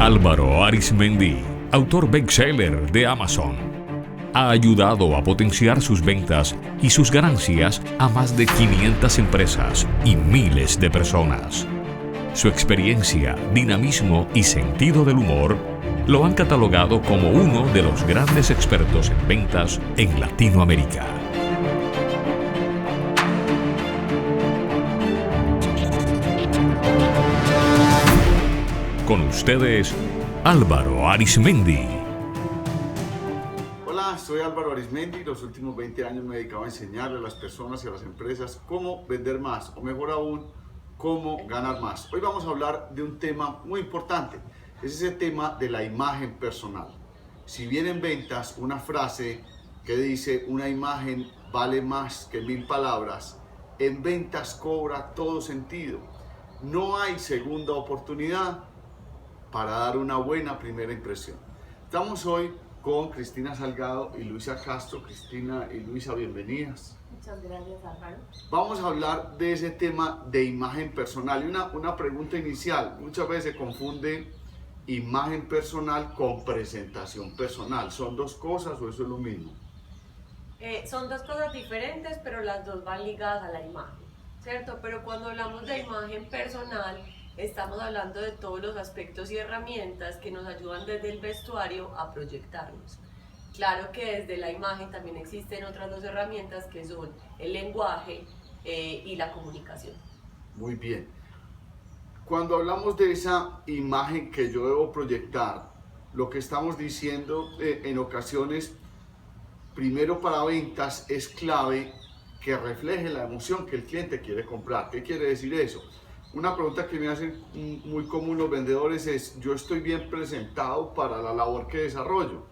Álvaro Arizmendi, autor bestseller de Amazon, ha ayudado a potenciar sus ventas y sus ganancias a más de 500 empresas y miles de personas. Su experiencia, dinamismo y sentido del humor lo han catalogado como uno de los grandes expertos en ventas en Latinoamérica. Con ustedes, Álvaro Arizmendi. Hola, soy Álvaro Arizmendi. Los últimos 20 años me he dedicado a enseñarle a las personas y a las empresas cómo vender más, o mejor aún, cómo ganar más. Hoy vamos a hablar de un tema muy importante. Es ese tema de la imagen personal. Si bien en ventas una frase que dice una imagen vale más que 1000 palabras, en ventas cobra todo sentido. No hay segunda oportunidad para dar una buena primera impresión. Estamos hoy con Cristina Salgado y Luisa Castro. Cristina y Luisa, bienvenidas. Muchas gracias, Álvaro. Vamos a hablar de ese tema de imagen personal. Y una pregunta inicial. Muchas veces se confunde imagen personal con presentación personal. ¿Son dos cosas o eso es lo mismo? Son dos cosas diferentes, pero las dos van ligadas a la imagen, ¿cierto? Pero cuando hablamos de imagen personal, estamos hablando de todos los aspectos y herramientas que nos ayudan desde el vestuario a proyectarnos. Claro que desde la imagen también existen otras dos herramientas que son el lenguaje y la comunicación. Muy bien. Cuando hablamos de esa imagen que yo debo proyectar, lo que estamos diciendo en ocasiones, primero para ventas es clave que refleje la emoción que el cliente quiere comprar. ¿Qué quiere decir eso? Una pregunta que me hacen muy común los vendedores es: ¿yo estoy bien presentado para la labor que desarrollo?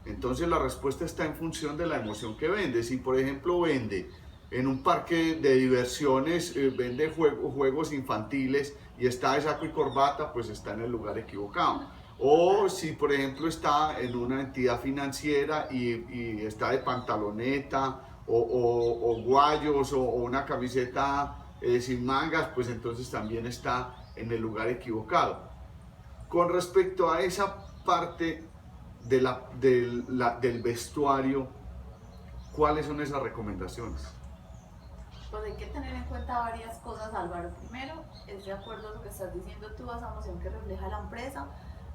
Entonces la respuesta está en función de la emoción que vende. Si por ejemplo vende en un parque de diversiones, vende juegos infantiles y está de saco y corbata, pues está en el lugar equivocado. O si por ejemplo está en una entidad financiera y está de pantaloneta o guayos o una camiseta sin mangas, pues entonces también está en el lugar equivocado. Con respecto a esa parte del vestuario, ¿cuáles son esas recomendaciones? Pues hay que tener en cuenta varias cosas, Álvaro. Primero, es de acuerdo a lo que estás diciendo tú, a esa emoción que refleja la empresa,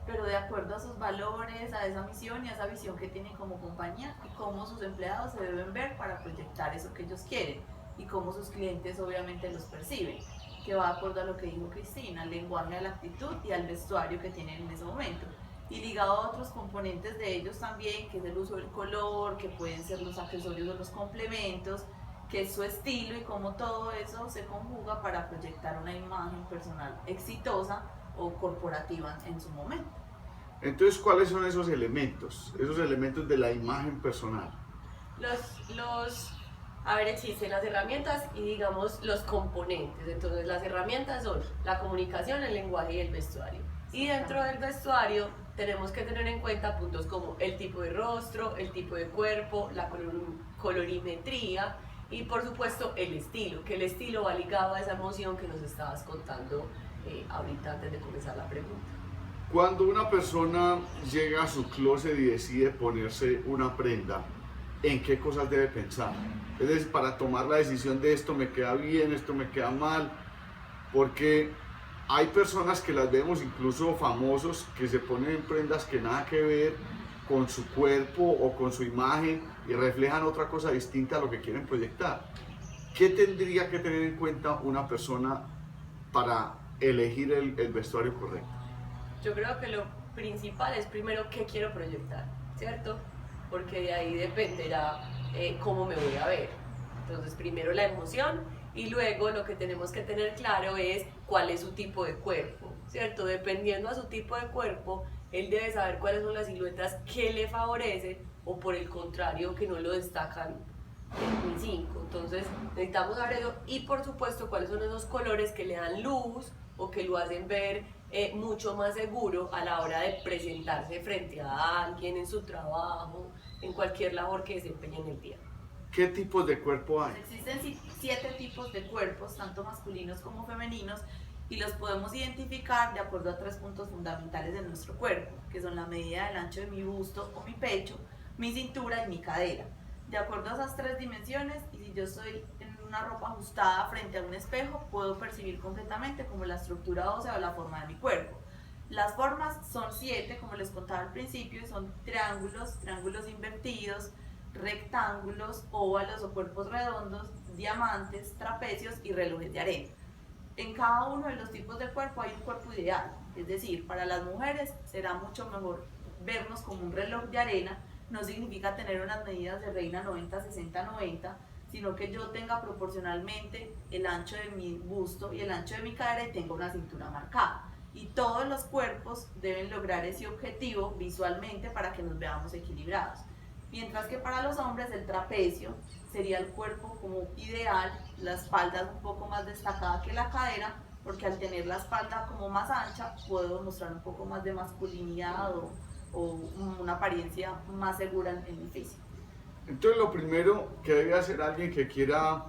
pero de acuerdo a sus valores, a esa misión y a esa visión que tienen como compañía y cómo sus empleados se deben ver para proyectar eso que ellos quieren y cómo sus clientes obviamente los perciben, que va de acuerdo a lo que dijo Cristina, al lenguaje, a la actitud y al vestuario que tienen en ese momento. Y ligado a otros componentes de ellos también, que es el uso del color, que pueden ser los accesorios o los complementos, que es su estilo y cómo todo eso se conjuga para proyectar una imagen personal exitosa o corporativa en su momento. Entonces, ¿cuáles son esos elementos de la imagen personal? A ver, existen las herramientas y digamos los componentes. Entonces las herramientas son la comunicación, el lenguaje y el vestuario. Y dentro del vestuario tenemos que tener en cuenta puntos como el tipo de rostro, el tipo de cuerpo, la colorimetría y por supuesto el estilo, que el estilo va ligado a esa emoción que nos estabas contando ahorita antes de comenzar la pregunta. Cuando una persona llega a su closet y decide ponerse una prenda, ¿en qué cosas debe pensar? Es decir, para tomar la decisión de esto me queda bien, esto me queda mal, porque hay personas que las vemos, incluso famosos, que se ponen prendas que nada que ver con su cuerpo o con su imagen y reflejan otra cosa distinta a lo que quieren proyectar. ¿Qué tendría que tener en cuenta una persona para elegir el vestuario correcto? Yo creo que lo principal es primero qué quiero proyectar, ¿cierto? Porque de ahí dependerá cómo me voy a ver. Entonces primero la emoción y luego lo que tenemos que tener claro es cuál es su tipo de cuerpo, ¿cierto? Dependiendo a su tipo de cuerpo, él debe saber cuáles son las siluetas que le favorecen o por el contrario que no lo destacan en mi 5. Entonces necesitamos saber eso y por supuesto cuáles son esos colores que le dan luz o que lo hacen ver mucho más seguro a la hora de presentarse frente a alguien en su trabajo, en cualquier labor que desempeñe en el día. ¿Qué tipos de cuerpo hay? Existen 7 tipos de cuerpos, tanto masculinos como femeninos, y los podemos identificar de acuerdo a 3 puntos fundamentales de nuestro cuerpo, que son la medida del ancho de mi busto o mi pecho, mi cintura y mi cadera. De acuerdo a esas 3 dimensiones, y si yo estoy en una ropa ajustada frente a un espejo, puedo percibir concretamente como la estructura ósea o la forma de mi cuerpo. Las formas son 7, como les contaba al principio, y son triángulos invertidos, rectángulos, óvalos o cuerpos redondos, diamantes, trapecios y relojes de arena. En cada uno de los tipos de cuerpo hay un cuerpo ideal, es decir, para las mujeres será mucho mejor vernos como un reloj de arena. No significa tener unas medidas de reina 90, 60, 90, sino que yo tenga proporcionalmente el ancho de mi busto y el ancho de mi cadera y tenga una cintura marcada. Y todos los cuerpos deben lograr ese objetivo visualmente para que nos veamos equilibrados. Mientras que para los hombres el trapecio sería el cuerpo como ideal, la espalda un poco más destacada que la cadera, porque al tener la espalda como más ancha puedo mostrar un poco más de masculinidad o una apariencia más segura en mi físico. Entonces lo primero que debe hacer alguien que quiera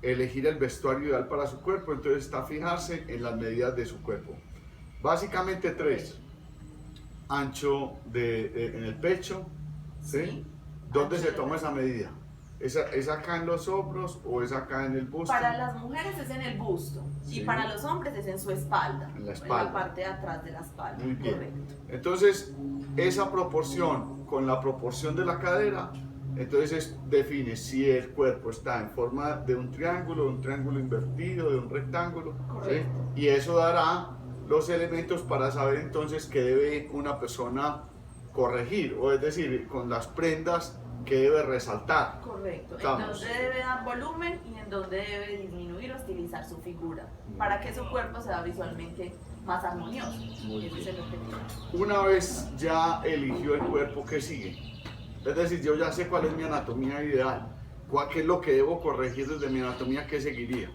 elegir el vestuario ideal para su cuerpo, entonces está fijarse en las medidas de su cuerpo. Básicamente 3. Ancho en el pecho, ¿sí? ¿Dónde se toma esa medida? ¿Es acá en los hombros o es acá en el busto? Para las mujeres es en el busto, sí, y para los hombres es en su espalda, en la espalda, en la parte de atrás de la espalda. Muy bien. Correcto. Entonces, esa proporción con la proporción de la cadera, entonces define si el cuerpo está en forma de un triángulo invertido, de un rectángulo, ¿sí? Y eso dará los elementos para saber entonces qué debe una persona corregir, o es decir, con las prendas que debe resaltar. Correcto, en dónde debe dar volumen y en dónde debe disminuir o estilizar su figura, para que su cuerpo sea visualmente más armonioso. Ese es el objetivo. Una vez ya eligió el cuerpo, ¿qué sigue? Es decir, yo ya sé cuál es mi anatomía ideal, qué es lo que debo corregir desde mi anatomía, ¿qué seguiría?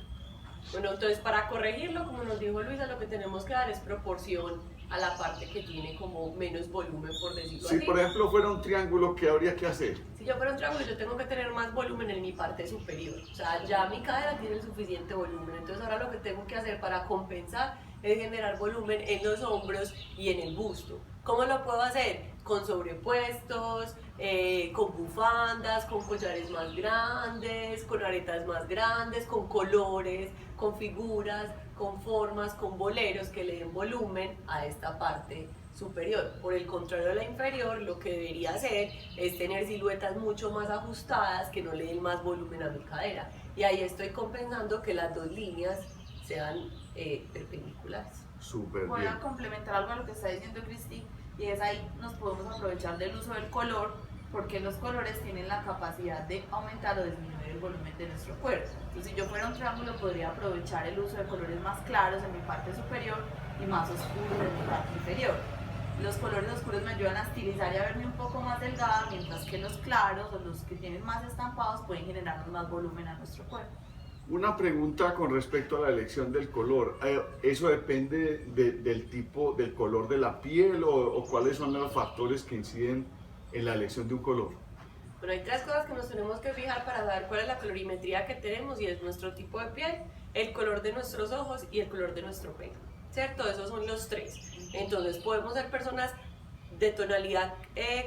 Bueno, entonces para corregirlo, como nos dijo Luisa, lo que tenemos que dar es proporción a la parte que tiene como menos volumen, por decirlo así. Si por ejemplo fuera un triángulo, ¿qué habría que hacer? Si yo fuera un triángulo, yo tengo que tener más volumen en mi parte superior. O sea, ya mi cadera tiene el suficiente volumen. Entonces ahora lo que tengo que hacer para compensar es generar volumen en los hombros y en el busto. ¿Cómo lo puedo hacer? Con sobrepuestos, con bufandas, con collares más grandes, con aretas más grandes, con colores, con figuras, con formas, con boleros que le den volumen a esta parte superior. Por el contrario de la inferior, lo que debería hacer es tener siluetas mucho más ajustadas que no le den más volumen a mi cadera. Y ahí estoy compensando que las dos líneas sean perpendiculares. Súper Voy bien. a complementar algo a lo que está diciendo Cristi, y es ahí nos podemos aprovechar del uso del color, porque los colores tienen la capacidad de aumentar o disminuir el volumen de nuestro cuerpo. Entonces, si yo fuera un triángulo, podría aprovechar el uso de colores más claros en mi parte superior y más oscuros en mi parte inferior. Los colores oscuros me ayudan a estilizar y a verme un poco más delgada, mientras que los claros o los que tienen más estampados pueden generarnos más volumen a nuestro cuerpo. Una pregunta con respecto a la elección del color. ¿Eso depende del tipo, del color de la piel o cuáles son los factores que inciden en la elección de un color? Bueno, hay 3 cosas que nos tenemos que fijar para saber cuál es la colorimetría que tenemos, y es nuestro tipo de piel, el color de nuestros ojos y el color de nuestro pelo, ¿cierto? Esos son los 3. Entonces podemos ser personas de tonalidad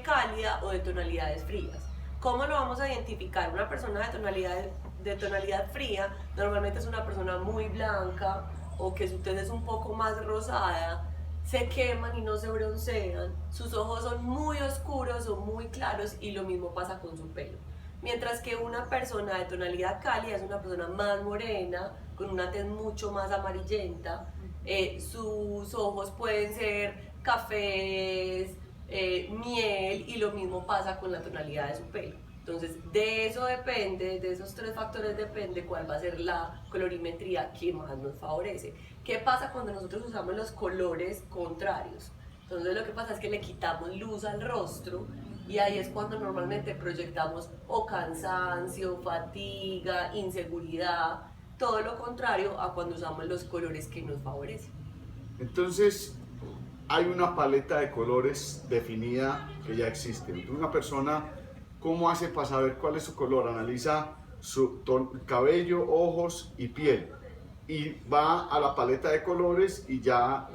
cálida o de tonalidades frías. ¿Cómo lo vamos a identificar? Una persona de tonalidad fría normalmente es una persona muy blanca, o que su tez es un poco más rosada, se queman y no se broncean, sus ojos son muy oscuros o muy claros, y lo mismo pasa con su pelo. Mientras que una persona de tonalidad cálida es una persona más morena, con una tez mucho más amarillenta, sus ojos pueden ser cafés, miel, y lo mismo pasa con la tonalidad de su pelo. Entonces, de eso depende, de esos 3 factores depende cuál va a ser la colorimetría que más nos favorece. ¿Qué pasa cuando nosotros usamos los colores contrarios? Entonces, lo que pasa es que le quitamos luz al rostro, y ahí es cuando normalmente proyectamos o cansancio, fatiga, inseguridad, todo lo contrario a cuando usamos los colores que nos favorecen. Entonces, hay una paleta de colores definida que ya existe. Entonces, una persona, ¿cómo hace para saber cuál es su color? Analiza su cabello, ojos y piel. y va a la paleta de colores y ya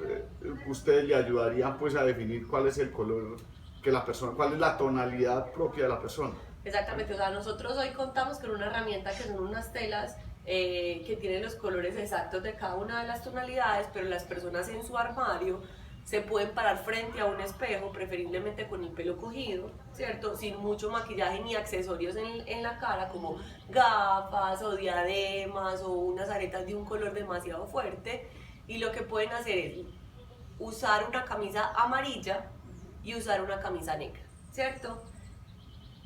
ustedes le ayudarían pues a definir cuál es el color que la persona, cuál es la tonalidad propia de la persona. Exactamente, o sea, nosotros hoy contamos con una herramienta que son unas telas que tienen los colores exactos de cada una de las tonalidades, pero las personas en su armario se pueden parar frente a un espejo, preferiblemente con el pelo cogido, ¿cierto? Sin mucho maquillaje ni accesorios en la cara, como gafas o diademas o unas aretas de un color demasiado fuerte. Y lo que pueden hacer es usar una camisa amarilla y usar una camisa negra, ¿cierto?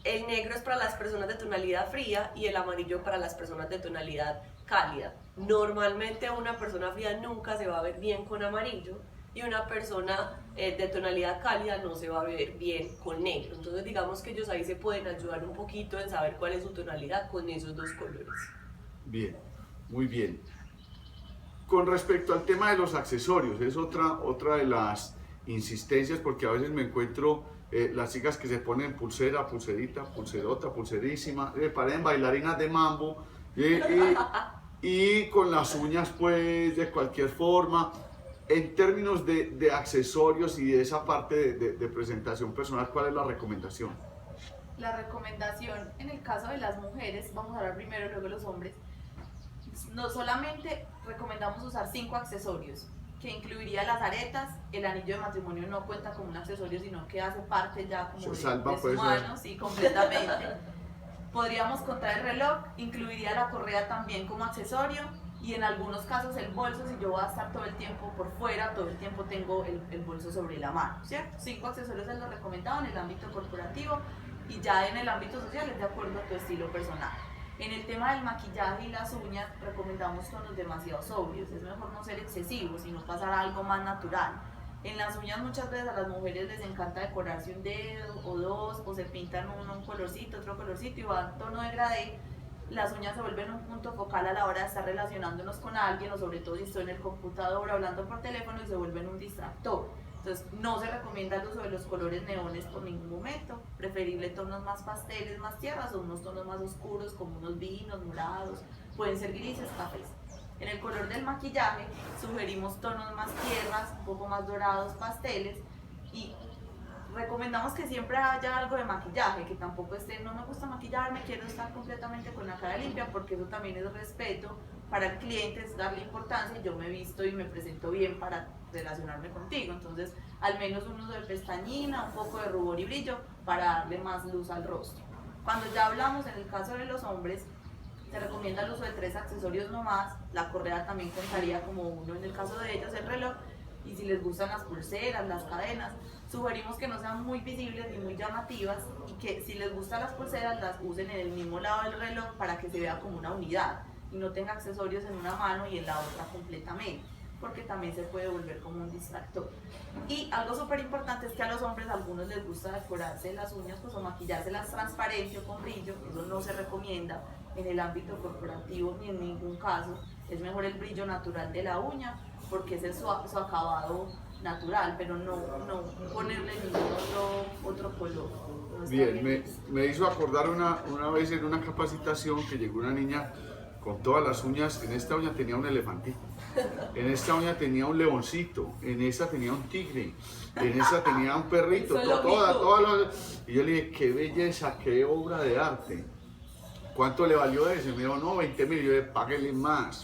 El negro es para las personas de tonalidad fría y el amarillo para las personas de tonalidad cálida. Normalmente una persona fría nunca se va a ver bien con amarillo y una persona de tonalidad cálida no se va a ver bien con negro. Entonces digamos que ellos ahí se pueden ayudar un poquito en saber cuál es su tonalidad con esos dos colores. Bien, muy bien. Con respecto al tema de los accesorios, es otra de las insistencias, porque a veces me encuentro las chicas que se ponen pulsera, pulserita, pulserota, pulserísima, parecen bailarinas de mambo, y con las uñas pues de cualquier forma. En términos de accesorios y de esa parte de presentación personal, ¿cuál es la recomendación? La recomendación en el caso de las mujeres, vamos a hablar primero, luego los hombres, no solamente recomendamos usar 5 accesorios, que incluiría las aretas. El anillo de matrimonio no cuenta como un accesorio, sino que hace parte ya como de su mano, sí, completamente. Podríamos contar el reloj, incluiría la correa también como accesorio, y en algunos casos el bolso, si yo voy a estar todo el tiempo por fuera, todo el tiempo tengo el bolso sobre la mano, ¿cierto? 5 accesorios es lo recomendado en el ámbito corporativo, y ya en el ámbito social es de acuerdo a tu estilo personal. En el tema del maquillaje y las uñas, recomendamos tonos demasiado sobrios. Es mejor no ser excesivos, sino pasar a algo más natural. En las uñas muchas veces a las mujeres les encanta decorarse un dedo o dos, o se pintan un colorcito, otro colorcito, y va en tono de gradé. Las uñas se vuelven un punto focal a la hora de estar relacionándonos con alguien, o sobre todo si estoy en el computador hablando por teléfono, y se vuelven un distractor. Entonces no se recomienda el uso de los colores neones por ningún momento, preferible tonos más pasteles, más tierras, o unos tonos más oscuros como unos vinos, morados, pueden ser grises, cafés. En el color del maquillaje sugerimos tonos más tierras, un poco más dorados, pasteles, y recomendamos que siempre haya algo de maquillaje, que tampoco esté, no me gusta maquillarme, quiero estar completamente con la cara limpia, porque eso también es respeto para el cliente, es darle importancia, y yo me visto y me presento bien para relacionarme contigo. Entonces al menos un uso de pestañina, un poco de rubor y brillo para darle más luz al rostro. Cuando ya hablamos en el caso de los hombres, se recomienda el uso de 3 accesorios nomás. La correa también contaría como uno en el caso de ellos, el reloj, y si les gustan las pulseras, las cadenas, sugerimos que no sean muy visibles ni muy llamativas, y que si les gustan las pulseras las usen en el mismo lado del reloj para que se vea como una unidad y no tenga accesorios en una mano y en la otra completamente, porque también se puede volver como un distractor. Y algo súper importante es que a los hombres, a algunos les gusta decorarse las uñas pues, o maquillárselas transparente o con brillo. Eso no se recomienda en el ámbito corporativo ni en ningún caso. Es mejor el brillo natural de la uña, porque ese es su acabado natural, pero no ponerle ningún otro color. No bien, me hizo acordar una vez en una capacitación que llegó una niña con todas las uñas. En esta uña tenía un elefantito, en esta uña tenía un leoncito, en esa tenía un tigre, en esa tenía un perrito, y yo le dije, qué belleza, qué obra de arte. ¿Cuánto le valió ese? Me dijo, no, 20.000. Yo le dije, páguele más.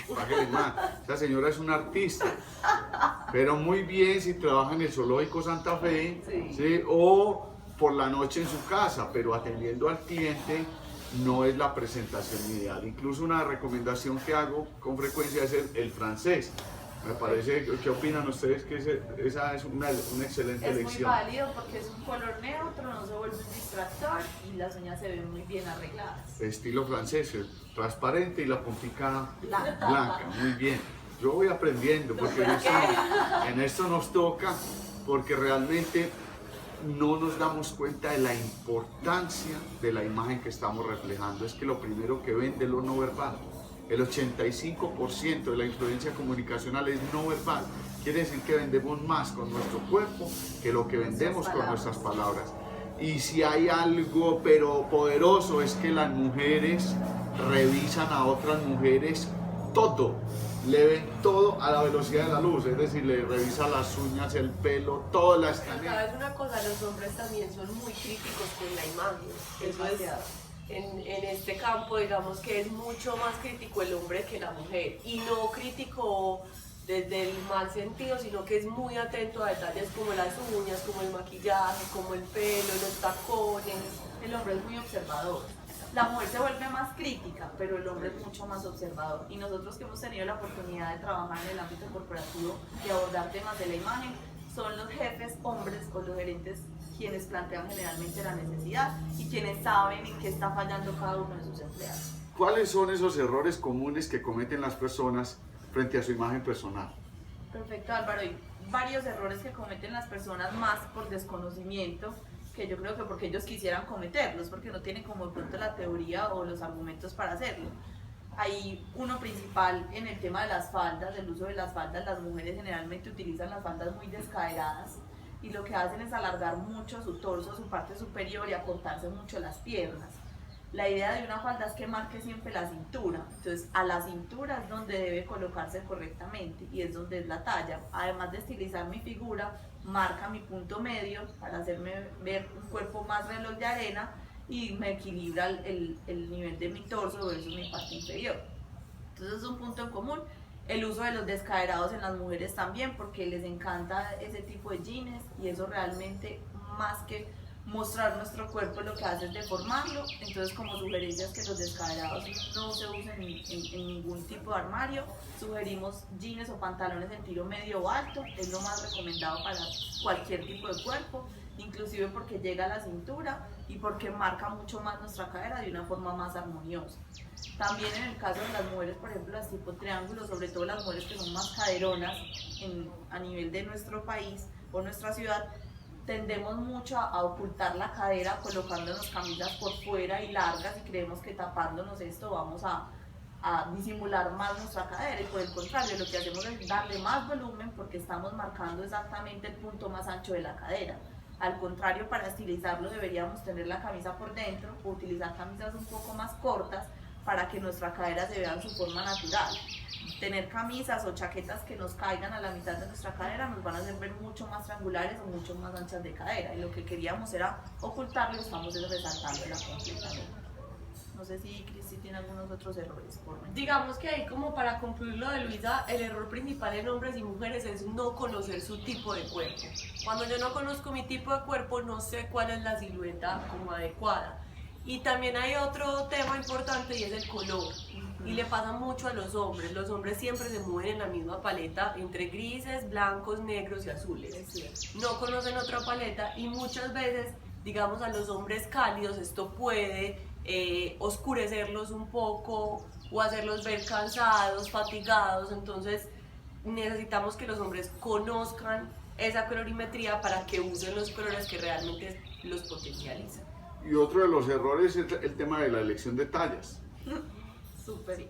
Esa señora es una artista. Pero muy bien si trabaja en el Zoológico Santa Fe, sí. ¿sí? O por la noche en su casa, pero atendiendo al cliente no es la presentación ideal. Incluso una recomendación que hago con frecuencia es el francés. Me parece, ¿qué opinan ustedes? Que esa es una excelente elección. Es muy válido porque es un color neutro, no se vuelve un distractor y las uñas se ven muy bien arregladas. Estilo francés, transparente y la puntica blanca, muy bien. Yo voy aprendiendo porque en esto nos toca, porque realmente no nos damos cuenta de la importancia de la imagen que estamos reflejando. Es que lo primero que vende es lo no verbal. El 85% de la influencia comunicacional es no verbal. Quiere decir que vendemos más con nuestro cuerpo que lo que vendemos con nuestras palabras. Y si hay algo pero poderoso es que las mujeres revisan a otras mujeres todo, le ven todo a la velocidad de la luz, es decir, le revisa las uñas, el pelo, todo la escanea. ¿Sabes una cosa? Los hombres también son muy críticos con la imagen. Eso es, en este campo, digamos que es mucho más crítico el hombre que la mujer. Y no crítico desde el mal sentido, sino que es muy atento a detalles como las uñas, como el maquillaje, como el pelo, los tacones. El hombre es muy observador. La mujer se vuelve más crítica, pero el hombre es mucho más observador. Y nosotros que hemos tenido la oportunidad de trabajar en el ámbito corporativo y abordar temas de la imagen, son los jefes hombres o los gerentes quienes plantean generalmente la necesidad y quienes saben en qué está fallando cada uno de sus empleados. ¿Cuáles son esos errores comunes que cometen las personas frente a su imagen personal? Perfecto, Álvaro. Hay varios errores que cometen las personas más por desconocimiento, que yo creo que porque ellos quisieran cometerlos, porque no tienen como de pronto la teoría o los argumentos para hacerlo. Hay uno principal en el tema de las faldas, del uso de las faldas. Las mujeres generalmente utilizan las faldas muy descaderadas y lo que hacen es alargar mucho su torso, su parte superior y acortarse mucho las piernas. La idea de una falda es que marque siempre la cintura, entonces a la cintura es donde debe colocarse correctamente y es donde es la talla. Además de estilizar mi figura, marca mi punto medio para hacerme ver un cuerpo más reloj de arena y me equilibra el nivel de mi torso versus mi parte inferior. Entonces es un punto en común. El uso de los descaderados en las mujeres también, porque les encanta ese tipo de jeans y eso realmente, más que mostrar nuestro cuerpo, lo que hace es deformarlo. Entonces, como sugerencia es que los descaderados no se usen en ningún tipo de armario. Sugerimos jeans o pantalones en tiro medio o alto, es lo más recomendado para cualquier tipo de cuerpo, inclusive porque llega a la cintura y porque marca mucho más nuestra cadera de una forma más armoniosa. También en el caso de las mujeres, por ejemplo, las tipo triángulos, sobre todo las mujeres que son más caderonas a nivel de nuestro país o nuestra ciudad, tendemos mucho a ocultar la cadera colocándonos camisas por fuera y largas y creemos que tapándonos esto vamos a disimular más nuestra cadera, y por el contrario lo que hacemos es darle más volumen porque estamos marcando exactamente el punto más ancho de la cadera. Al contrario, para estilizarlo deberíamos tener la camisa por dentro o utilizar camisas un poco más cortas para que nuestra cadera se vea en su forma natural. Tener camisas o chaquetas que nos caigan a la mitad de nuestra cadera nos van a hacer ver mucho más triangulares o mucho más anchas de cadera, y lo que queríamos era ocultarlo y estamos resaltándola completamente. No sé si Cristi tiene algunos otros errores por mí. Digamos que ahí, como para concluir lo de Luisa, el error principal en hombres y mujeres es no conocer su tipo de cuerpo. Cuando yo no conozco mi tipo de cuerpo, no sé cuál es la silueta como adecuada. Y también hay otro tema importante y es el color. Y le pasa mucho a los hombres. Los hombres siempre se mueven en la misma paleta entre grises, blancos, negros y azules. No conocen otra paleta y muchas veces, digamos, a los hombres cálidos esto puede oscurecerlos un poco o hacerlos ver cansados, fatigados. Entonces necesitamos que los hombres conozcan esa colorimetría para que usen los colores que realmente los potencializan. Y otro de los errores es el tema de la elección de tallas. Súper.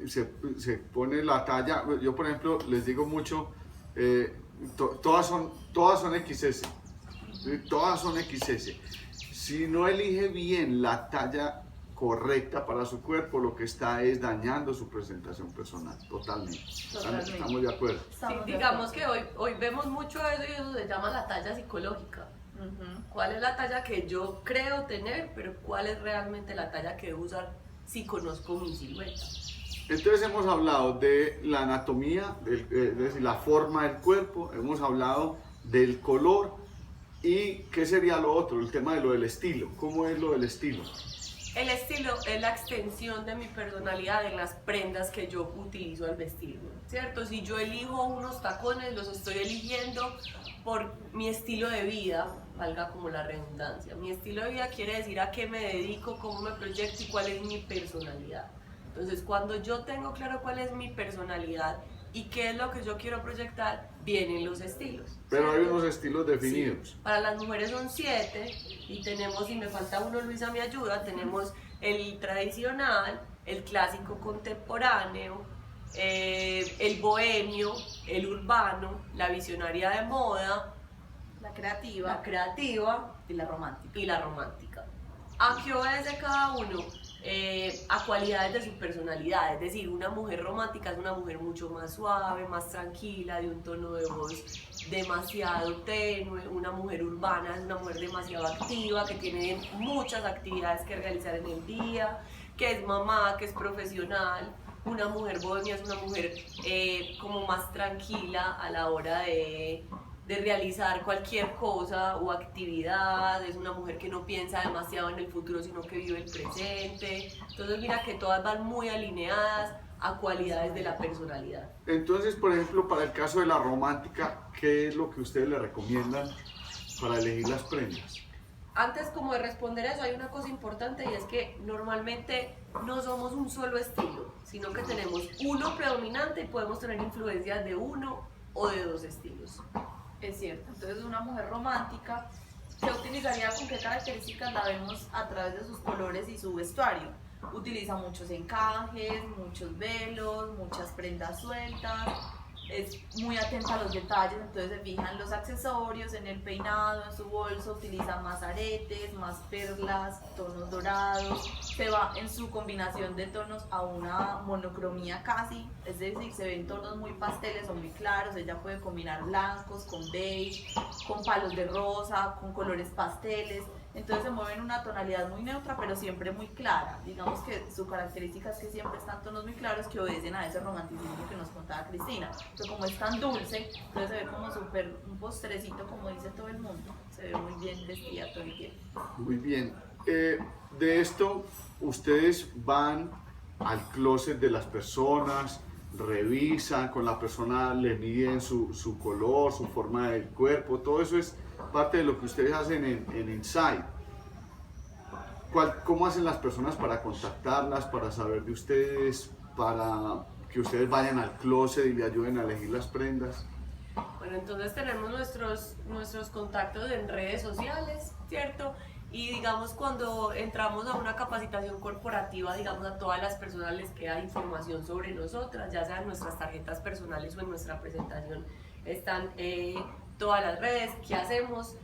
Se pone la talla, yo por ejemplo les digo mucho, todas son XS, todas son XS. Si no elige bien la talla correcta para su cuerpo, lo que está es dañando su presentación personal, totalmente. Estamos de acuerdo. Sí, digamos que hoy vemos mucho eso y eso se llama la talla psicológica. ¿Cuál es la talla que yo creo tener, pero cuál es realmente la talla que debo usar si conozco mi silueta? Entonces hemos hablado de la anatomía, es decir, la forma del cuerpo, hemos hablado del color, y ¿qué sería lo otro? El tema de lo del estilo. ¿Cómo es lo del estilo? El estilo es la extensión de mi personalidad en las prendas que yo utilizo al vestirme, ¿cierto? Si yo elijo unos tacones, los estoy eligiendo por mi estilo de vida, valga como la redundancia. Mi estilo de vida quiere decir a qué me dedico, cómo me proyecto y cuál es mi personalidad. Entonces, cuando yo tengo claro cuál es mi personalidad y qué es lo que yo quiero proyectar, vienen los estilos. Pero hay unos estilos definidos. Sí. Para las mujeres son 7 y tenemos, si me falta uno, Luisa me ayuda, tenemos el tradicional, el clásico contemporáneo, el bohemio, el urbano, la visionaria de moda, la creativa y la romántica. ¿A qué obedece cada uno? a cualidades de su personalidad. Es decir, una mujer romántica es una mujer mucho más suave, más tranquila, de un tono de voz demasiado tenue. Una mujer urbana es una mujer demasiado activa, que tiene muchas actividades que realizar en el día, que es mamá, que es profesional. Una mujer bohemia es una mujer como más tranquila a la hora de realizar cualquier cosa o actividad. Es una mujer que no piensa demasiado en el futuro, sino que vive el presente. Entonces mira que todas van muy alineadas a cualidades de la personalidad. Entonces, por ejemplo, para el caso de la romántica, ¿qué es lo que ustedes le recomiendan para elegir las prendas? Antes como de responder eso, hay una cosa importante, y es que normalmente no somos un solo estilo, sino que tenemos uno predominante y podemos tener influencias de uno o de dos estilos. Es cierto. Entonces una mujer romántica, ¿qué utilizaría, con qué características la vemos a través de sus colores y su vestuario? Utiliza muchos encajes, muchos velos, muchas prendas sueltas, es muy atenta a los detalles, entonces se fija en los accesorios, en el peinado, en su bolso, utiliza más aretes, más perlas, tonos dorados, se va en su combinación de tonos a una monocromía casi, es decir, se ven tonos muy pasteles o muy claros. Ella puede combinar blancos con beige, con palos de rosa, con colores pasteles. Entonces se mueve en una tonalidad muy neutra, pero siempre muy clara. Digamos que su característica es que siempre están tonos muy claros que obedecen a ese romanticismo que nos contaba Cristina. Pero como es tan dulce, entonces se ve como súper un postrecito, como dice todo el mundo. Se ve muy bien vestida todo el tiempo. Muy bien. De esto, ustedes van al closet de las personas, revisan, con la persona le miden su color, su forma del cuerpo, todo eso es parte de lo que ustedes hacen en Insight. ¿Cómo hacen las personas para contactarlas, para saber de ustedes, para que ustedes vayan al closet y le ayuden a elegir las prendas? Bueno, entonces tenemos nuestros contactos en redes sociales, ¿cierto? Y digamos, cuando entramos a una capacitación corporativa, digamos, a todas las personas les queda información sobre nosotras, ya sea en nuestras tarjetas personales o en nuestra presentación están todas las redes. ¿Qué hacemos?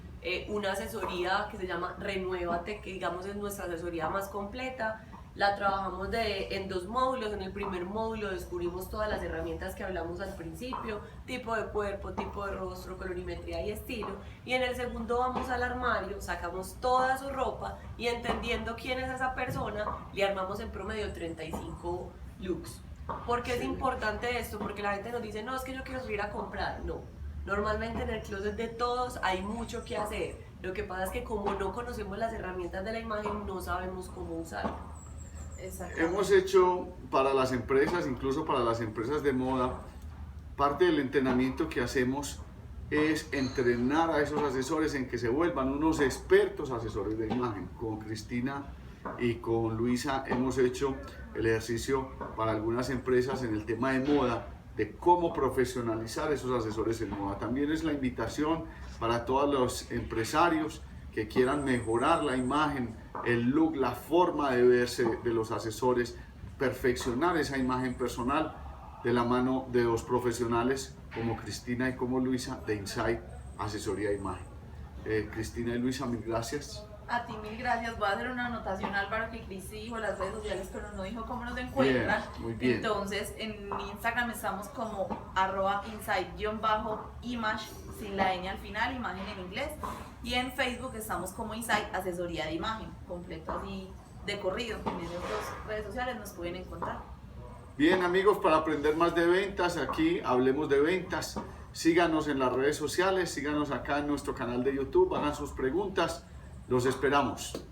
Una asesoría que se llama Renuévate, que digamos es nuestra asesoría más completa. La trabajamos en dos módulos. En el primer módulo descubrimos todas las herramientas que hablamos al principio: tipo de cuerpo, tipo de rostro, colorimetría y estilo. Y en el segundo vamos al armario, sacamos toda su ropa y, entendiendo quién es esa persona, le armamos en promedio 35 looks. ¿Por qué es importante esto? Porque la gente nos dice, no, es que yo quiero salir a comprar. No, normalmente en el closet de todos hay mucho que hacer. Lo que pasa es que como no conocemos las herramientas de la imagen, no sabemos cómo usarlo. Hemos hecho para las empresas, incluso para las empresas de moda, parte del entrenamiento que hacemos es entrenar a esos asesores en que se vuelvan unos expertos asesores de imagen. Con Cristina y con Luisa hemos hecho el ejercicio para algunas empresas en el tema de moda, de cómo profesionalizar esos asesores en moda. También es la invitación para todos los empresarios que quieran mejorar la imagen, el look, la forma de verse de los asesores, perfeccionar esa imagen personal de la mano de dos profesionales como Cristina y como Luisa de Insight Asesoría de Imagen. Cristina y Luisa, mil gracias. A ti mil gracias. Voy a hacer una anotación, Álvaro, que Cristi dijo las redes sociales, pero no dijo cómo nos encuentran. Bien, muy bien. Entonces, en Instagram estamos como @insight_image, sin la ñ al final, imagen en inglés. Y en Facebook estamos como Insight Asesoría de Imagen, completo así de corrido. En esas dos redes sociales nos pueden encontrar. Bien, amigos, para aprender más de ventas, aquí hablemos de ventas. Síganos en las redes sociales, síganos acá en nuestro canal de YouTube, hagan sus preguntas. Los esperamos.